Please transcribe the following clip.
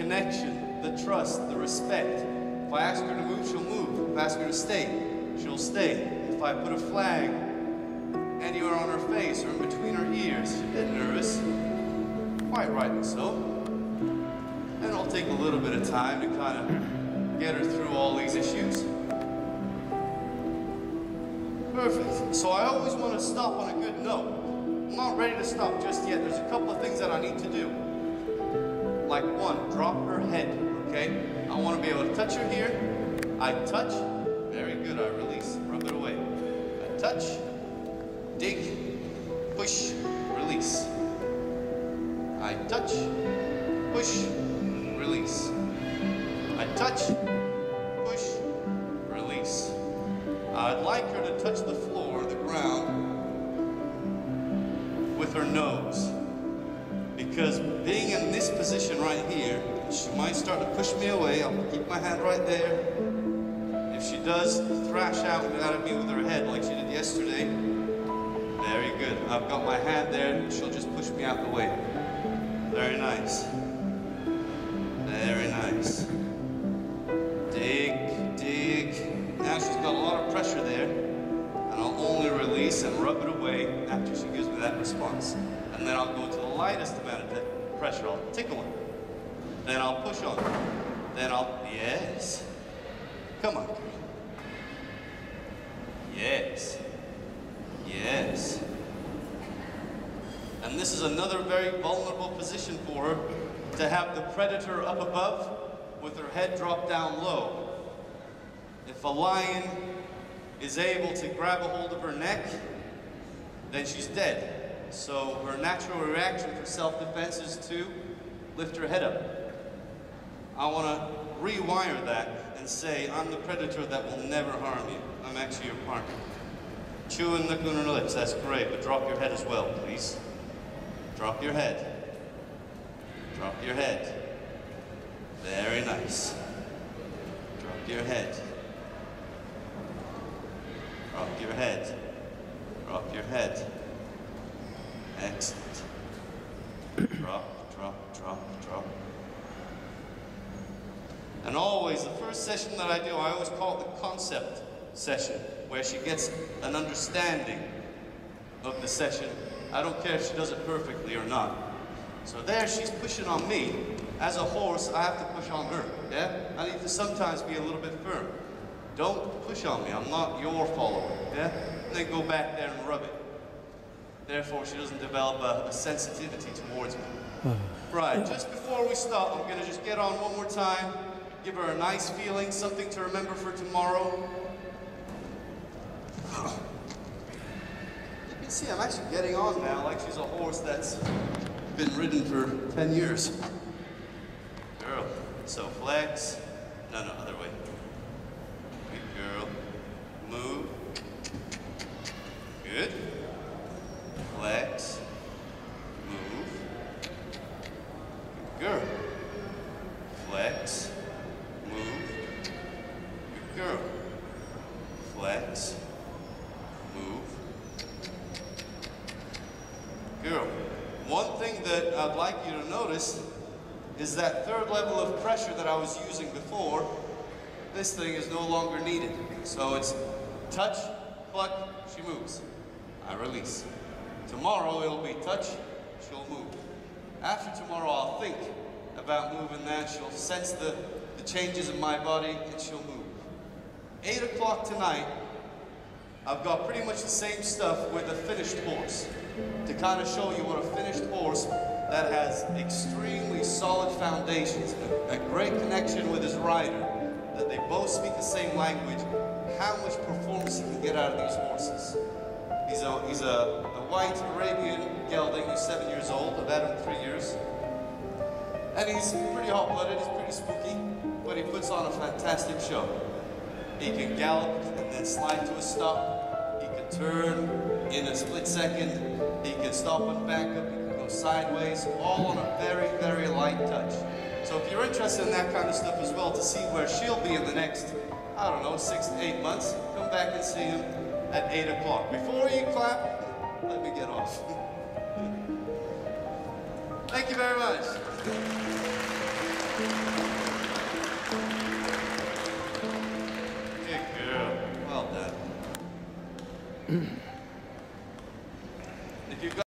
connection, the trust, the respect. If I ask her to move, she'll move. If I ask her to stay, she'll stay. If I put a flag anywhere on her face or in between her ears, she'll get nervous. Quite rightly so. And it'll take a little bit of time to kind of get her through all these issues. Perfect. So I always want to stop on a good note. I'm not ready to stop just yet. There's a couple of things that I need to do. Like one, drop her head, okay? I want to be able to touch her here. I touch. Very good. I release. Rub it away. I touch. Dig. Push. Release. I touch. Push. Release. I touch. Push. Release. I'd like her to touch the floor, the ground, with her nose. Because being in this position right here, she might start to push me away. I'll keep my hand right there. If she does thrash out at me with her head like she did yesterday, very good. I've got my hand there, she'll just push me out the way. Very nice. Very nice. Dig, dig. Now she's got a lot of pressure there, and I'll only release and rub it away after she gives me that response. And then I'll go to the lightest amount of pressure. I'll tickle her. Then I'll push on her. Then I'll, yes. Come on, girl. Yes. Yes. And this is another very vulnerable position for her, to have the predator up above with her head dropped down low. If a lion is able to grab a hold of her neck, then she's dead. So her natural reaction for self-defense is to lift her head up. I want to rewire that and say, I'm the predator that will never harm you. I'm actually your partner. Chew and lick on her lips, that's great, but drop your head as well, please. Drop your head. Drop your head. Very nice. Drop your head. Drop your head. Drop your head. Excellent. Drop, drop, drop, drop. And always, the first session that I do, I always call it the concept session, where she gets an understanding of the session. I don't care if she does it perfectly or not. So there she's pushing on me. As a horse, I have to push on her, yeah? I need to sometimes be a little bit firm. Don't push on me, I'm not your follower, yeah? And then go back there and rub it. Therefore, she doesn't develop a sensitivity towards me. Right, just before we stop, I'm gonna just get on one more time, give her a nice feeling, something to remember for tomorrow. You can see I'm actually getting on now like she's a horse that's been ridden for 10 years. Girl, so flex. No, other way. Good girl. Move. Good. Flex. Move. Good girl. Flex. Move. Good girl. Flex. Move. Girl. One thing that I'd like you to notice is that third level of pressure that I was using before. This thing is no longer needed. So it's touch, pluck, she moves. I release. Tomorrow it'll be touch, she'll move. After tomorrow I'll think about moving that. She'll sense the changes in my body and she'll move. 8 o'clock tonight, I've got pretty much the same stuff with a finished horse, to kind of show you what a finished horse that has extremely solid foundations, a great connection with his rider, that they both speak the same language, how much performance he can get out of these horses. He's a white Arabian gelding who's 7 years old. I've had him 3 years. And he's pretty hot-blooded, he's pretty spooky, but he puts on a fantastic show. He can gallop and then slide to a stop. He can turn in a split second. He can stop and back up. He can go sideways, all on a very, very light touch. So if you're interested in that kind of stuff as well, to see where she'll be in the next, I don't know, 6 to 8 months, come back and see him at 8 o'clock. Before you clap, let me get off. Thank you very much. If you've got